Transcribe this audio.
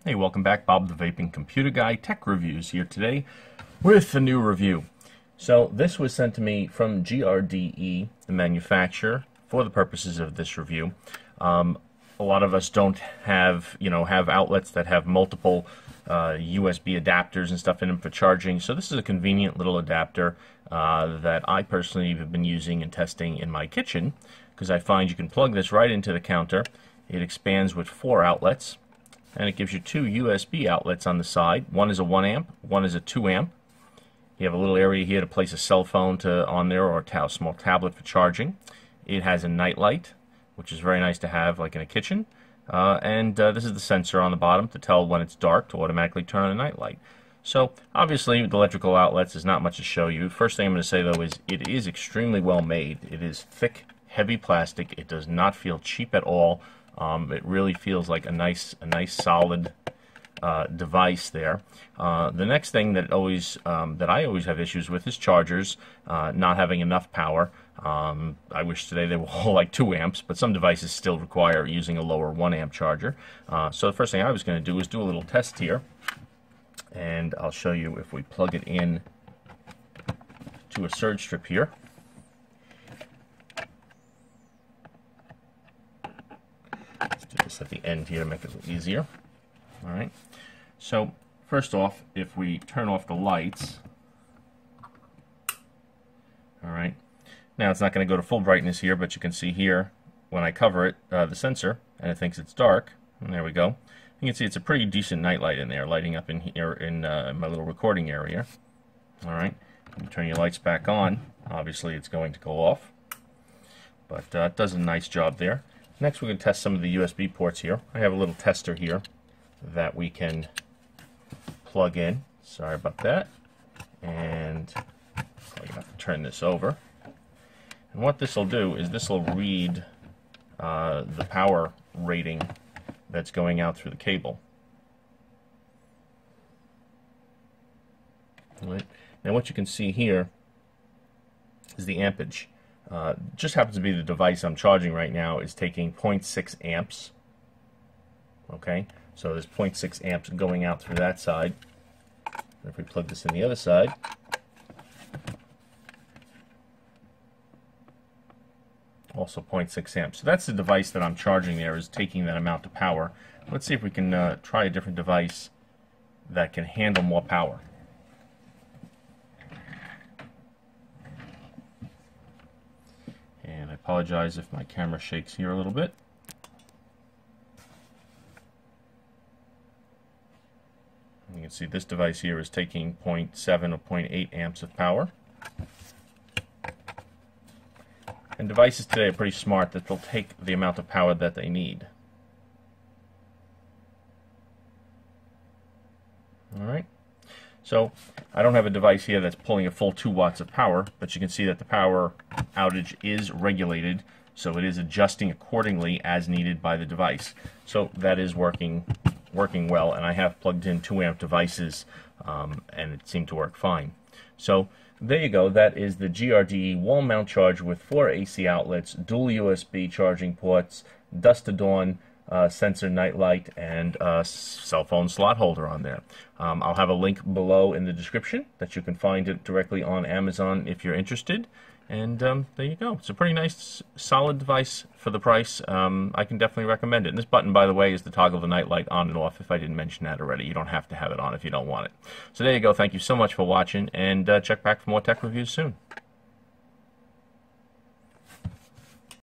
Hey, welcome back. Bob the Vaping Computer Guy, Tech Reviews here today with a new review. So this was sent to me from GRDE, the manufacturer, for the purposes of this review. A lot of us don't have, have outlets that have multiple USB adapters and stuff in them for charging. So this is a convenient little adapter that I personally have been using and testing in my kitchen, because I find you can plug this right into the counter. It expands with 4 outlets. And it gives you 2 USB outlets on the side. One is a 1 amp, one is a 2 amp. You have a little area here to place a cell phone on there, or a small tablet for charging. It has a night light, which is very nice to have like in a kitchen. This is the sensor on the bottom to tell when it's dark to automatically turn on the night light. So obviously the electrical outlets is not much to show you. First thing I'm going to say though is it is extremely well made. It is thick, heavy plastic. It does not feel cheap at all. It really feels like a nice solid device there. The next thing that I always have issues with is chargers not having enough power. I wish today they were all like 2 amps, but some devices still require using a lower 1 amp charger. So the first thing I was going to do is do a little test here, and I'll show you if we plug it in to a surge strip here. Let's do this at the end here to make it a little easier. Alright, so first off, if we turn off the lights, alright, now it's not going to go to full brightness here, but you can see here when I cover it, the sensor, and it thinks it's dark, and there we go. You can see it's a pretty decent night light in there, lighting up in here in my little recording area. Alright, you turn your lights back on, obviously it's going to go off, but it does a nice job there. Next we're going to test some of the USB ports here. I have a little tester here that we can plug in. Sorry about that. And I'm going to have to turn this over. And what this will do is this will read the power rating that's going out through the cable. Right. Now what you can see here is the ampage. Just happens to be the device I'm charging right now is taking 0.6 amps. Okay, so there's 0.6 amps going out through that side. And if we plug this in the other side, also 0.6 amps. So that's the device that I'm charging there, is taking that amount of power. Let's see if we can try a different device that can handle more power. And I apologize if my camera shakes here a little bit. You can see this device here is taking 0.7 or 0.8 amps of power. And devices today are pretty smart that they'll take the amount of power that they need. Alright. So I don't have a device here that's pulling a full 2 watts of power, but you can see that the power outage is regulated, so it is adjusting accordingly as needed by the device. So that is working well, and I have plugged in 2 amp devices and it seemed to work fine. So there you go. That is the GRDE wall mount charger with 4 AC outlets, dual USB charging ports, dusk to dawn sensor night light, and cell phone slot holder on there. I'll have a link below in the description that you can find it directly on Amazon if you're interested. And there you go. It's a pretty nice, solid device for the price. I can definitely recommend it. And this button, by the way, is to toggle the night light on and off, if I didn't mention that already. You don't have to have it on if you don't want it. So there you go. Thank you so much for watching, and check back for more tech reviews soon.